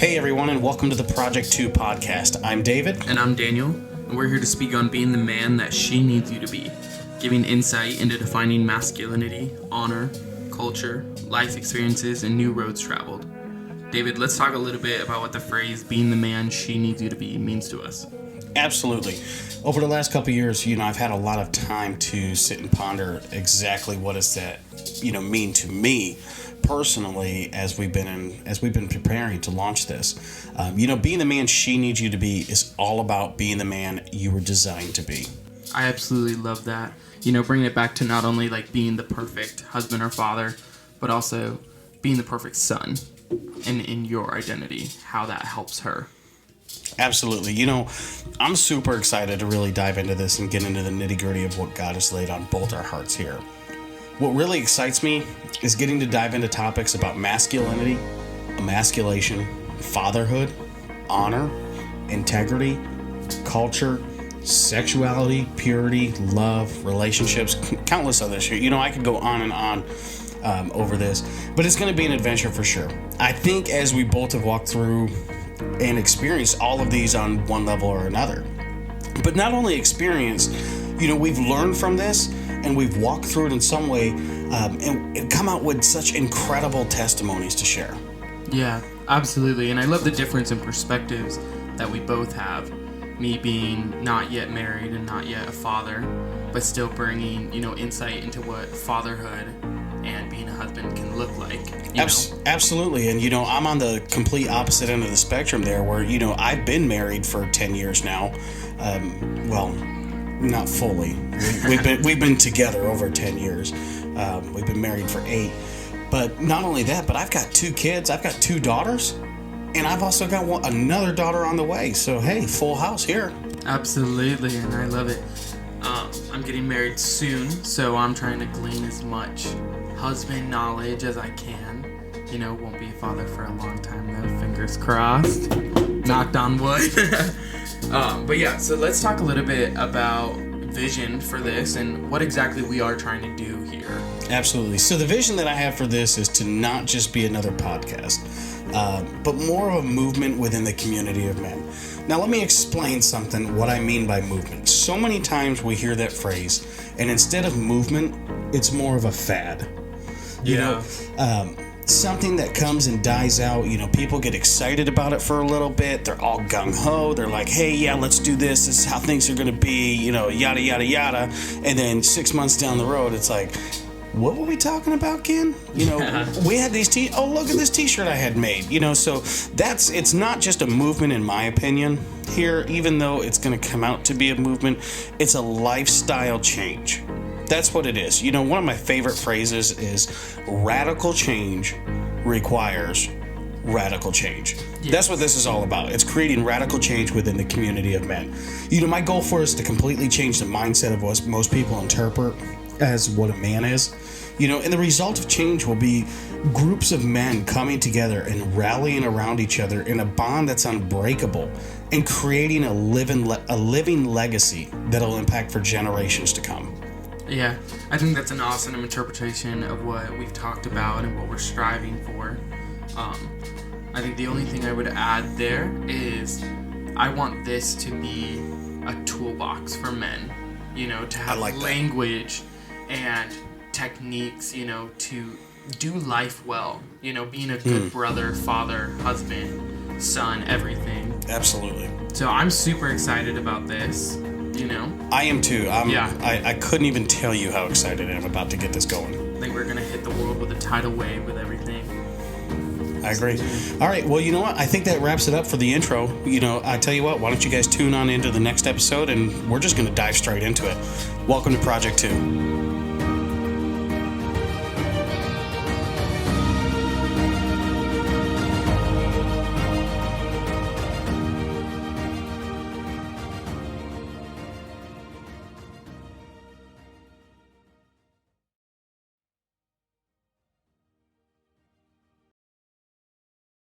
Hey everyone, and welcome to the Project 2 podcast. I'm David. And I'm Daniel, and we're here to speak on being the man that she needs you to be, giving insight into defining masculinity, honor, culture, life experiences, and new roads traveled. David, let's talk a little bit about what the phrase being the man she needs you to be means to us. Absolutely. Over the last couple of years, I've had a lot of time to sit and ponder exactly what does that, mean to me personally as we've been preparing to launch this. Being the man she needs you to be is all about being the man you were designed to be. I absolutely love that. Bringing it back to not only like being the perfect husband or father, but also being the perfect son and in your identity, how that helps her. Absolutely. I'm super excited to really dive into this and get into the nitty-gritty of what God has laid on both our hearts here. What really excites me is getting to dive into topics about masculinity, emasculation, fatherhood, honor, integrity, culture, sexuality, purity, love, relationships, countless others. I could go on and on over this, but it's going to be an adventure for sure. I think as we both have walked through and experienced all of these on one level or another, but not only experience, we've learned from this and we've walked through it in some way and come out with such incredible testimonies to share. Yeah, absolutely. And I love the difference in perspectives that we both have. Me being not yet married and not yet a father, but still bringing, insight into what fatherhood and being a husband can look like. Absolutely. And, I'm on the complete opposite end of the spectrum there where, I've been married for 10 years now. Not fully. We've been together over 10 years. We've been married for 8. But not only that, but I've got 2 kids. I've got 2 daughters. And I've also got another daughter on the way. So, hey, full house here. Absolutely. And I love it. I'm getting married soon. So I'm trying to glean as much husband knowledge as I can. Won't be a father for a long time though. Fingers crossed. Knocked on wood. But yeah, so let's talk a little bit about vision for this and what exactly we are trying to do here. Absolutely. So the vision that I have for this is to not just be another podcast, but more of a movement within the community of men. Now, let me explain what I mean by movement. So many times we hear that phrase, and instead of movement, it's more of a fad. Something that comes and dies out, people get excited about it for a little bit. They're all gung-ho. They're like, hey, yeah, let's do this. This is how things are going to be, yada, yada, yada. And then 6 months down the road, it's like, what were we talking about, Ken? We had these oh, look at this t-shirt I had made. So it's not just a movement, in my opinion, here, even though it's going to come out to be a movement. It's a lifestyle change. That's what it is. One of my favorite phrases is radical change requires radical change. Yes. That's what this is all about. It's creating radical change within the community of men. My goal for us is to completely change the mindset of what most people interpret as what a man is. And the result of change will be groups of men coming together and rallying around each other in a bond that's unbreakable and creating a living legacy that'll impact for generations to come. Yeah, I think that's an awesome interpretation of what we've talked about and what we're striving for. I think the only thing I would add there is I want this to be a toolbox for men, to have language and techniques, to do life well, being a good brother, father, husband, son, everything. Absolutely. So I'm super excited about this. I am too. I couldn't even tell you how excited I am about to get this going. I think we're going to hit the world with a tidal wave with everything. I agree. All right. Well, you know what? I think that wraps it up for the intro. I tell you what, why don't you guys tune on into the next episode and we're just going to dive straight into it. Welcome to Project 2.